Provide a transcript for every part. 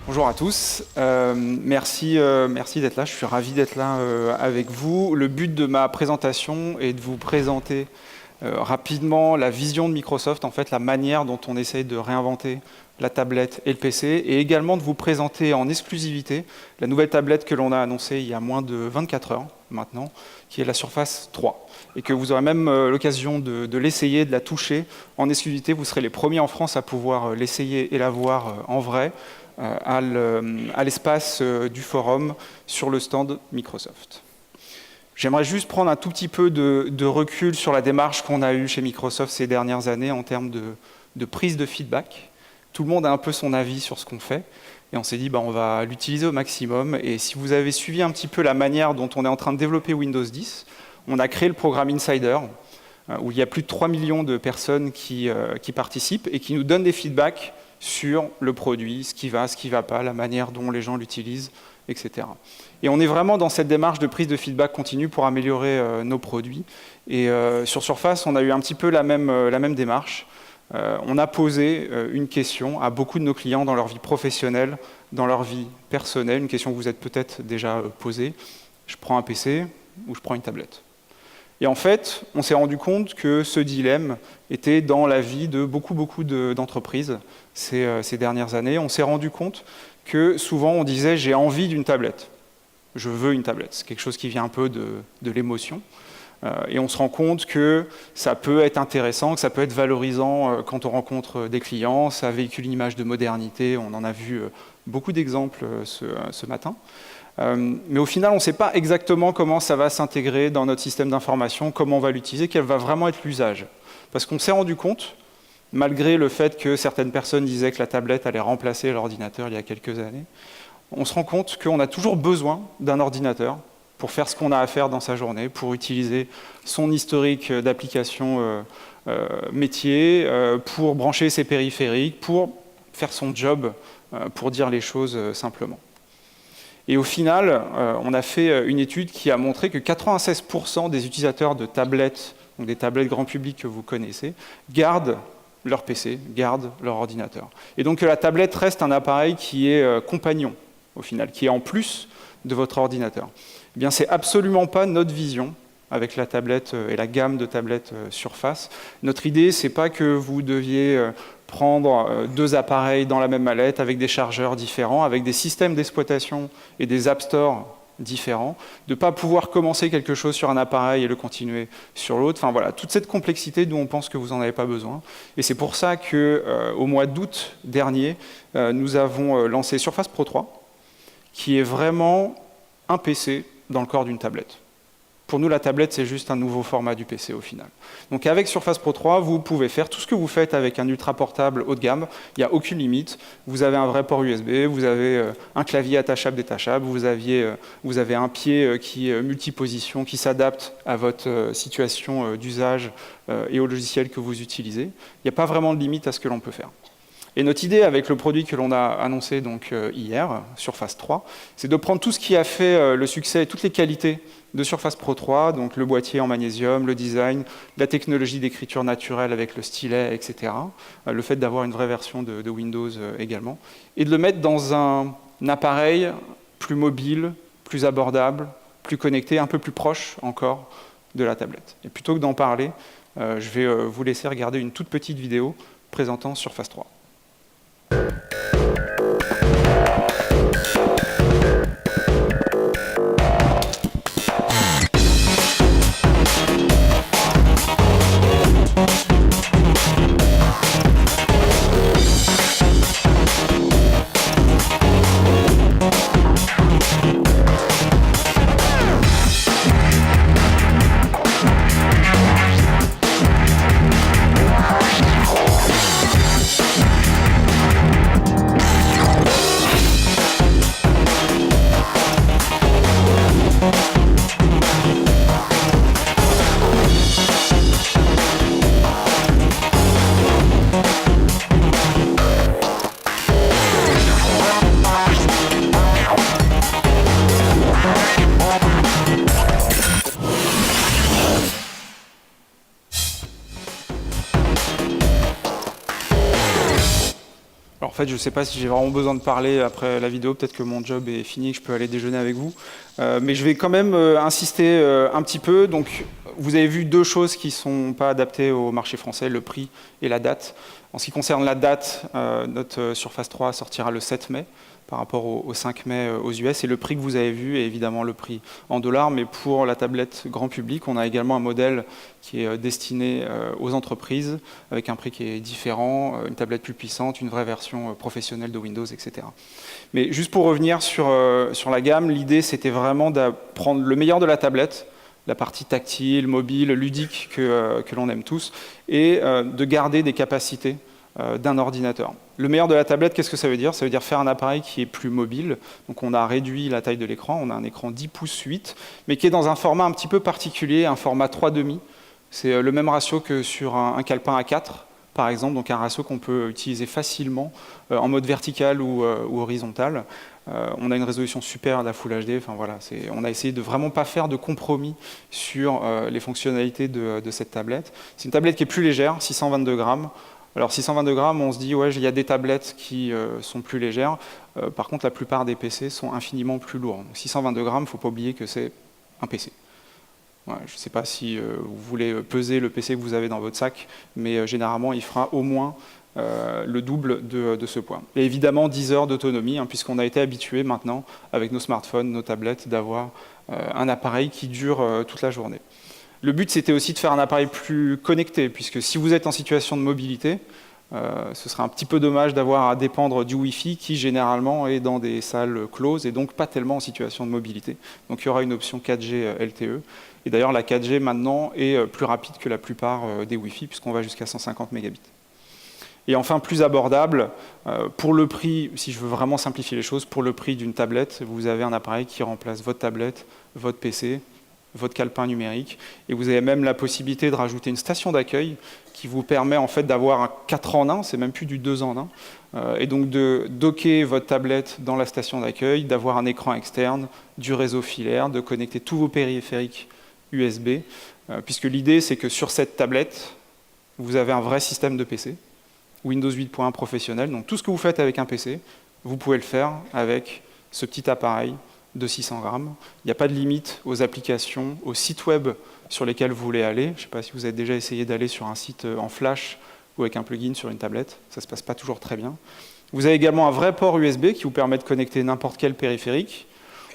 Bonjour à tous, merci d'être là, je suis ravi d'être là avec vous. Le but de ma présentation est de vous présenter rapidement la vision de Microsoft, en fait la manière dont on essaye de réinventer la tablette et le PC, et également de vous présenter en exclusivité la nouvelle tablette que l'on a annoncée il y a moins de 24 heures maintenant, qui est la Surface 3. Et que vous aurez même l'occasion de l'essayer, de la toucher en exclusivité. Vous serez les premiers en France à pouvoir l'essayer et la voir en vrai à l'espace du forum sur le stand Microsoft. J'aimerais juste prendre un tout petit peu de recul sur la démarche qu'on a eue chez Microsoft ces dernières années en termes de prise de feedback. Tout le monde a un peu son avis sur ce qu'on fait. Et on s'est dit, on va l'utiliser au maximum. Et si vous avez suivi un petit peu la manière dont on est en train de développer Windows 10, on a créé le programme Insider, où il y a plus de 3 millions de personnes qui participent et qui nous donnent des feedbacks sur le produit, ce qui va pas, la manière dont les gens l'utilisent, etc. Et on est vraiment dans cette démarche de prise de feedback continue pour améliorer nos produits. Et sur Surface, on a eu un petit peu la même démarche. On a posé une question à beaucoup de nos clients dans leur vie professionnelle, dans leur vie personnelle, une question que vous êtes peut-être déjà posée. Je prends un PC ou je prends une tablette? Et en fait, on s'est rendu compte que ce dilemme était dans la vie de beaucoup d'entreprises ces dernières années. On s'est rendu compte que souvent on disait « j'ai envie d'une tablette ». Je veux une tablette. C'est quelque chose qui vient un peu de l'émotion. Et on se rend compte que ça peut être intéressant, que ça peut être valorisant quand on rencontre des clients. Ça véhicule une image de modernité. On en a vu beaucoup d'exemples ce matin. Mais au final, on ne sait pas exactement comment ça va s'intégrer dans notre système d'information, comment on va l'utiliser, quel va vraiment être l'usage. Parce qu'on s'est rendu compte, malgré le fait que certaines personnes disaient que la tablette allait remplacer l'ordinateur il y a quelques années, on se rend compte qu'on a toujours besoin d'un ordinateur pour faire ce qu'on a à faire dans sa journée, pour utiliser son historique d'applications métier, pour brancher ses périphériques, pour faire son job, pour dire les choses simplement. Et au final, on a fait une étude qui a montré que 96% des utilisateurs de tablettes, donc des tablettes grand public que vous connaissez, gardent leur PC, gardent leur ordinateur. Et donc que la tablette reste un appareil qui est compagnon, au final, qui est en plus de votre ordinateur. Eh bien, c'est absolument pas notre vision avec la tablette et la gamme de tablettes Surface. Notre idée, c'est pas que vous deviez prendre deux appareils dans la même mallette avec des chargeurs différents, avec des systèmes d'exploitation et des App Store différents, de ne pas pouvoir commencer quelque chose sur un appareil et le continuer sur l'autre. Enfin voilà, toute cette complexité dont on pense que vous n'en avez pas besoin. Et c'est pour ça qu'au mois d'août dernier, nous avons lancé Surface Pro 3, qui est vraiment un PC dans le corps d'une tablette. Pour nous, la tablette, c'est juste un nouveau format du PC au final. Donc avec Surface Pro 3, vous pouvez faire tout ce que vous faites avec un ultra portable haut de gamme. Il n'y a aucune limite. Vous avez un vrai port USB, vous avez un clavier attachable, détachable, vous avez un pied qui est multiposition, qui s'adapte à votre situation d'usage et au logiciel que vous utilisez. Il n'y a pas vraiment de limite à ce que l'on peut faire. Et notre idée avec le produit que l'on a annoncé donc, hier, Surface 3, c'est de prendre tout ce qui a fait le succès et toutes les qualités de Surface Pro 3, donc le boîtier en magnésium, le design, la technologie d'écriture naturelle avec le stylet, etc. Le fait d'avoir une vraie version de Windows également. Et de le mettre dans un appareil plus mobile, plus abordable, plus connecté, un peu plus proche encore de la tablette. Et plutôt que d'en parler, je vais vous laisser regarder une toute petite vidéo présentant Surface 3. Alors en fait, je ne sais pas si j'ai vraiment besoin de parler après la vidéo, peut-être que mon job est fini et que je peux aller déjeuner avec vous. Mais je vais quand même insister un petit peu. Donc, vous avez vu deux choses qui ne sont pas adaptées au marché français, le prix et la date. En ce qui concerne la date, notre Surface 3 sortira le 7 mai par rapport au 5 mai aux US. Et le prix que vous avez vu est évidemment le prix en dollars, mais pour la tablette grand public, on a également un modèle qui est destiné aux entreprises, avec un prix qui est différent, une tablette plus puissante, une vraie version professionnelle de Windows, etc. Mais juste pour revenir sur la gamme, l'idée c'était vraiment de prendre le meilleur de la tablette, la partie tactile, mobile, ludique que l'on aime tous, et de garder des capacités d'un ordinateur. Le meilleur de la tablette, qu'est-ce que ça veut dire? Ça veut dire faire un appareil qui est plus mobile. Donc on a réduit la taille de l'écran, on a un écran 10 pouces 8, mais qui est dans un format un petit peu particulier, un format 3,5. C'est le même ratio que sur un calepin A4, par exemple, donc un ratio qu'on peut utiliser facilement en mode vertical ou horizontal. On a une résolution supérieure à la Full HD. Enfin, voilà, on a essayé de vraiment pas faire de compromis sur les fonctionnalités de cette tablette. C'est une tablette qui est plus légère, 622 grammes. Alors 622 grammes, on se dit, ouais, il y a des tablettes qui sont plus légères. Par contre, la plupart des PC sont infiniment plus lourds. Donc 622 grammes, il ne faut pas oublier que c'est un PC. Ouais, je ne sais pas si vous voulez peser le PC que vous avez dans votre sac, mais généralement, il fera au moins le double de ce poids. Et évidemment, 10 heures d'autonomie, hein, puisqu'on a été habitué maintenant, avec nos smartphones, nos tablettes, d'avoir un appareil qui dure toute la journée. Le but, c'était aussi de faire un appareil plus connecté, puisque si vous êtes en situation de mobilité, ce serait un petit peu dommage d'avoir à dépendre du Wi-Fi qui, généralement, est dans des salles closes et donc pas tellement en situation de mobilité. Donc il y aura une option 4G LTE. Et d'ailleurs, la 4G, maintenant, est plus rapide que la plupart des Wi-Fi, puisqu'on va jusqu'à 150 mégabits. Et enfin, plus abordable, pour le prix, si je veux vraiment simplifier les choses, pour le prix d'une tablette, vous avez un appareil qui remplace votre tablette, votre PC, votre calepin numérique, et vous avez même la possibilité de rajouter une station d'accueil qui vous permet en fait d'avoir un 4 en 1, c'est même plus du 2 en 1, et donc de docker votre tablette dans la station d'accueil, d'avoir un écran externe, du réseau filaire, de connecter tous vos périphériques USB, puisque l'idée c'est que sur cette tablette, vous avez un vrai système de PC, Windows 8.1 professionnel, donc tout ce que vous faites avec un PC, vous pouvez le faire avec ce petit appareil de 600 grammes. Il n'y a pas de limite aux applications, aux sites web sur lesquels vous voulez aller. Je ne sais pas si vous avez déjà essayé d'aller sur un site en flash ou avec un plugin sur une tablette. Ça ne se passe pas toujours très bien. Vous avez également un vrai port USB qui vous permet de connecter n'importe quel périphérique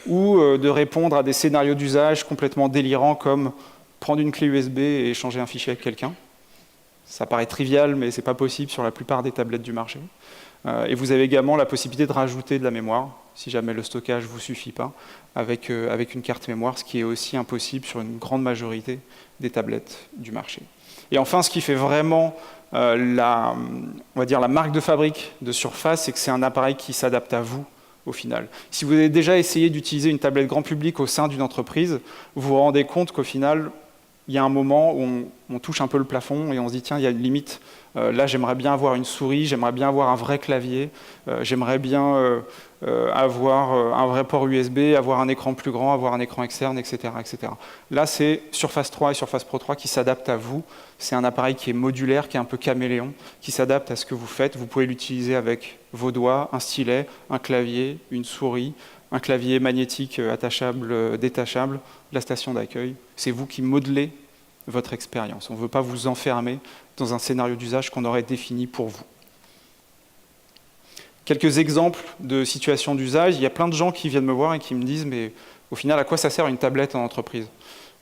ou de répondre à des scénarios d'usage complètement délirants comme prendre une clé USB et échanger un fichier avec quelqu'un. Ça paraît trivial, mais ce n'est pas possible sur la plupart des tablettes du marché. Et vous avez également la possibilité de rajouter de la mémoire, si jamais le stockage ne vous suffit pas, avec une carte mémoire, ce qui est aussi impossible sur une grande majorité des tablettes du marché. Et enfin, ce qui fait vraiment on va dire la marque de fabrique de Surface, c'est que c'est un appareil qui s'adapte à vous, au final. Si vous avez déjà essayé d'utiliser une tablette grand public au sein d'une entreprise, vous vous rendez compte qu'au final, il y a un moment où on touche un peu le plafond et on se dit, tiens, il y a une limite. Là, j'aimerais bien avoir une souris, j'aimerais bien avoir un vrai clavier, j'aimerais bien avoir un vrai port USB, avoir un écran plus grand, avoir un écran externe, etc. etc. Là, c'est Surface 3 et Surface Pro 3 qui s'adaptent à vous. C'est un appareil qui est modulaire, qui est un peu caméléon, qui s'adapte à ce que vous faites. Vous pouvez l'utiliser avec vos doigts, un stylet, un clavier, une souris, un clavier magnétique attachable, détachable, la station d'accueil. C'est vous qui modelez votre expérience. On ne veut pas vous enfermer dans un scénario d'usage qu'on aurait défini pour vous. Quelques exemples de situations d'usage. Il y a plein de gens qui viennent me voir et qui me disent « mais au final, à quoi ça sert une tablette en entreprise ?»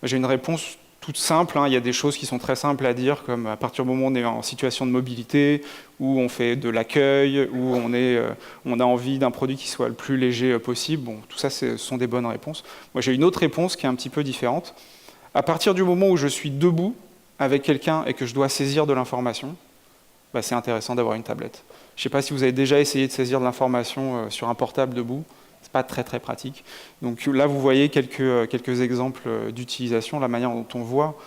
J'ai une réponse toute simple. Il y a des choses qui sont très simples à dire, comme à partir du moment où on est en situation de mobilité, où on fait de l'accueil, où on a envie d'un produit qui soit le plus léger possible. Bon, tout ça, ce sont des bonnes réponses. Moi, j'ai une autre réponse qui est un petit peu différente. À partir du moment où je suis debout avec quelqu'un et que je dois saisir de l'information, c'est intéressant d'avoir une tablette. Je ne sais pas si vous avez déjà essayé de saisir de l'information sur un portable debout. Ce n'est pas très très pratique. Donc là, vous voyez quelques exemples d'utilisation, la manière dont on voit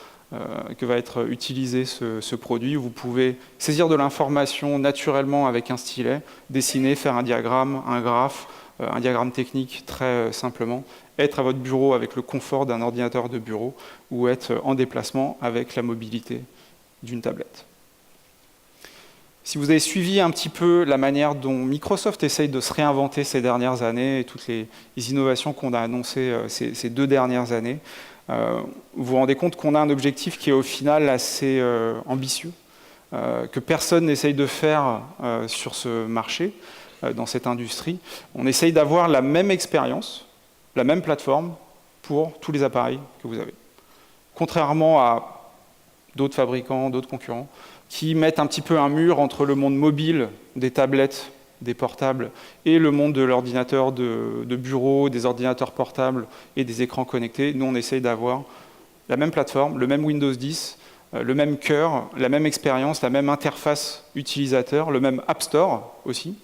que va être utilisé ce produit. Vous pouvez saisir de l'information naturellement avec un stylet, dessiner, faire un diagramme, un graphe, un diagramme technique très simplement, être à votre bureau avec le confort d'un ordinateur de bureau ou être en déplacement avec la mobilité d'une tablette. Si Si vous avez suivi un petit peu la manière dont Microsoft essaye de se réinventer ces dernières années et toutes les innovations qu'on a annoncées ces 2 dernières années, vous vous rendez compte qu'on a un objectif qui est au final assez ambitieux, que personne n'essaye de faire sur ce marché, dans cette industrie. On essaye d'avoir la même expérience, la même plateforme pour tous les appareils que vous avez. Contrairement à d'autres fabricants, d'autres concurrents, qui mettent un petit peu un mur entre le monde mobile, des tablettes, des portables, et le monde de l'ordinateur de bureau, des ordinateurs portables et des écrans connectés. Nous, on essaye d'avoir la même plateforme, le même Windows 10, le même cœur, la même expérience, la même interface utilisateur, le même App Store aussi,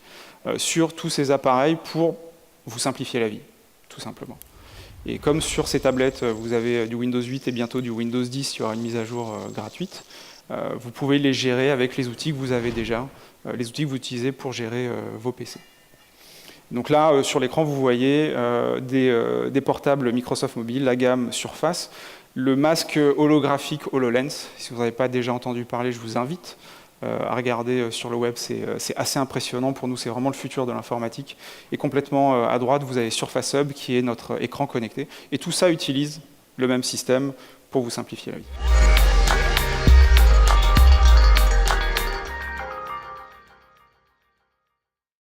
sur tous ces appareils pour vous simplifier la vie, tout simplement. Et comme sur ces tablettes, vous avez du Windows 8 et bientôt du Windows 10, il y aura une mise à jour gratuite, vous pouvez les gérer avec les outils que vous avez déjà, les outils que vous utilisez pour gérer vos PC. Donc là, sur l'écran, vous voyez des portables Microsoft Mobile, la gamme Surface, le masque holographique HoloLens. Si vous n'avez pas déjà entendu parler, je vous invite à regarder sur le web, c'est assez impressionnant pour nous, c'est vraiment le futur de l'informatique. Et complètement à droite, vous avez Surface Hub qui est notre écran connecté. Et tout ça utilise le même système pour vous simplifier la vie.